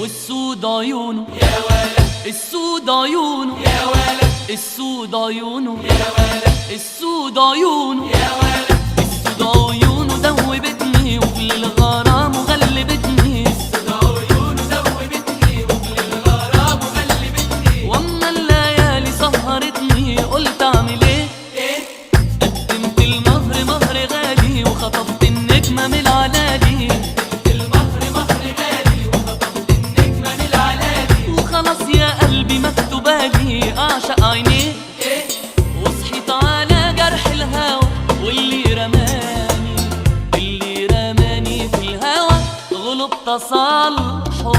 والسود عيونه يا ولد، السود عيونه يا ولد، السود عيونه يا ولد، السود عيونه يا ولد، السود عيونه دوبتني وفي الغرام وغلبتني، السود عيونه دوبتني وفي الغرام وغلبتني، واما الليالي سهرتني قلت اعمل ايه؟ قدمت المهر مهر غالي وخطفت النجمة من العلالي، قدمت المهر مهر غالي وخطفت النجمة من العلالي، وخلاص يا قلبي مكتوبالي اعشق عينيه، وصحيت على جرح الهوى واللي رماني، اللي رماني في الهوى غلب تصالحه.